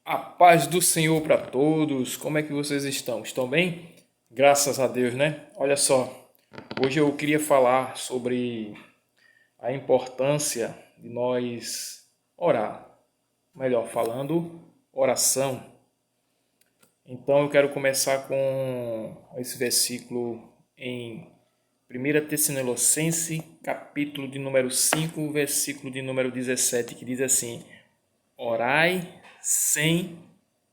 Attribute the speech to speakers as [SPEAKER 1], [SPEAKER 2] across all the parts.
[SPEAKER 1] A paz do Senhor para todos. Como é que vocês estão? Estão bem? Graças a Deus, né? Olha só, hoje eu queria falar sobre a importância de nós orar. Melhor falando, oração. Então eu quero começar com esse versículo em 1 Tessalonicenses, capítulo de número 5, versículo de número 17, que diz assim: Orai sem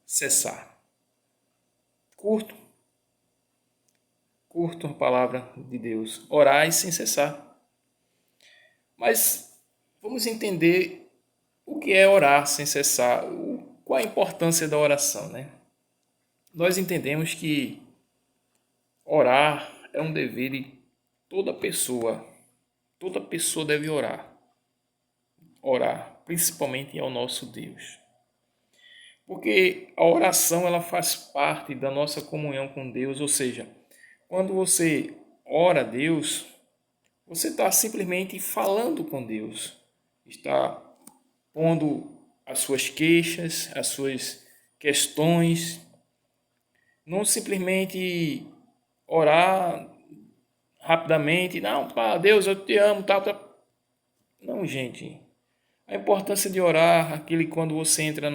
[SPEAKER 1] cessar. Curto a palavra de Deus. Orai sem cessar. Mas vamos entender o que é orar sem cessar. Qual a importância da oração, né? Nós entendemos que orar é um dever de toda pessoa. Toda pessoa deve orar. Orar, principalmente ao nosso Deus. Porque a oração ela faz parte da nossa comunhão com Deus, ou seja, quando você ora a Deus, você está simplesmente falando com Deus, está pondo as suas queixas, as suas questões, não simplesmente orar rapidamente, não, pá, Deus, eu te amo, tal, tal. Não, gente. A importância de orar, aquele quando você entra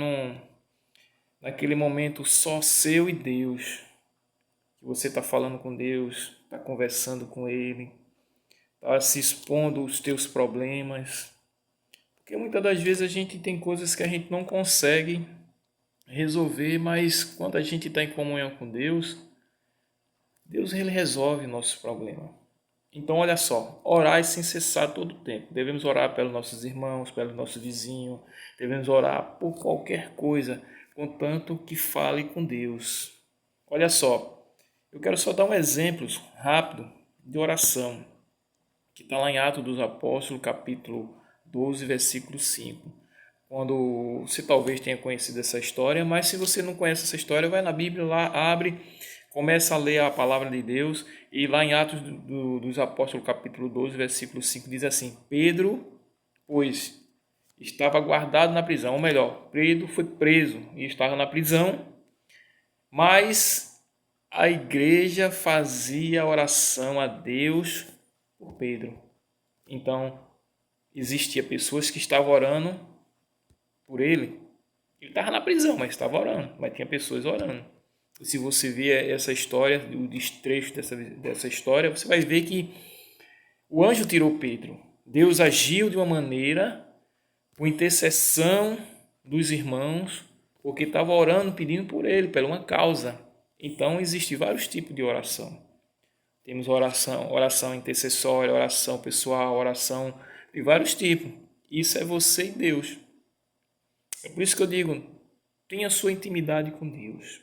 [SPEAKER 1] naquele momento só seu e Deus, que você está falando com Deus, está conversando com Ele, está se expondo os teus problemas. Porque muitas das vezes a gente tem coisas que a gente não consegue resolver, mas quando a gente está em comunhão com Deus, Deus ele resolve nossos problemas. Então olha só, orar sem cessar todo o tempo. Devemos orar pelos nossos irmãos, pelos nossos vizinhos, devemos orar por qualquer coisa, contanto que fale com Deus. Olha só, eu quero só dar um exemplo rápido de oração, que está lá em Atos dos Apóstolos, capítulo 12, versículo 5. Quando você talvez tenha conhecido essa história, mas se você não conhece essa história, vai na Bíblia lá, abre, começa a ler a palavra de Deus, e lá em Atos dos Apóstolos, capítulo 12, versículo 5, diz assim: Pedro, pois estava guardado na prisão, ou melhor, Pedro foi preso e estava na prisão, mas a igreja fazia oração a Deus por Pedro. Então, existia pessoas que estavam orando por ele. Ele estava na prisão, mas estava orando, mas tinha pessoas orando. E se você ver essa história, o desfecho dessa história, você vai ver que o anjo tirou Pedro. Deus agiu de uma maneira, por intercessão dos irmãos, porque estava orando, pedindo por ele, por uma causa. Então, existem vários tipos de oração. Temos oração intercessória, oração pessoal, oração de vários tipos. Isso é você e Deus. É por isso que eu digo, tenha sua intimidade com Deus.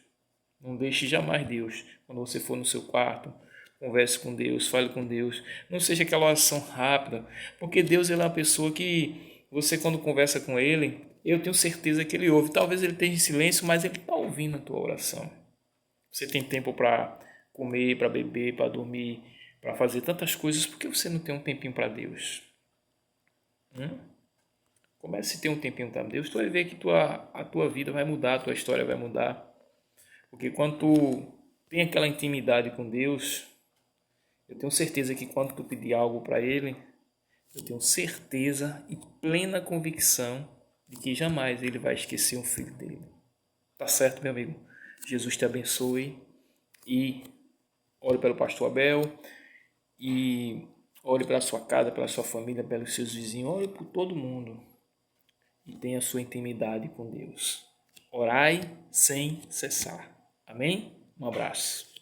[SPEAKER 1] Não deixe jamais Deus. Quando você for no seu quarto, converse com Deus, fale com Deus. Não seja aquela oração rápida, porque Deus ele é uma pessoa que você quando conversa com Ele, eu tenho certeza que Ele ouve. Talvez Ele esteja em silêncio, mas Ele está ouvindo a tua oração. Você tem tempo para comer, para beber, para dormir, para fazer tantas coisas, por que você não tem um tempinho para Deus? Comece a ter um tempinho para Deus, tu vai ver que a tua vida vai mudar, a tua história vai mudar. Porque quando tu tem aquela intimidade com Deus, eu tenho certeza que quando tu pedir algo para Ele, eu tenho certeza e plena convicção de que jamais Ele vai esquecer um filho dele. Tá certo, meu amigo? Jesus te abençoe e ore pelo pastor Abel e ore pela sua casa, pela sua família, pelos seus vizinhos, ore por todo mundo e tenha sua intimidade com Deus. Orai sem cessar. Amém? Um abraço.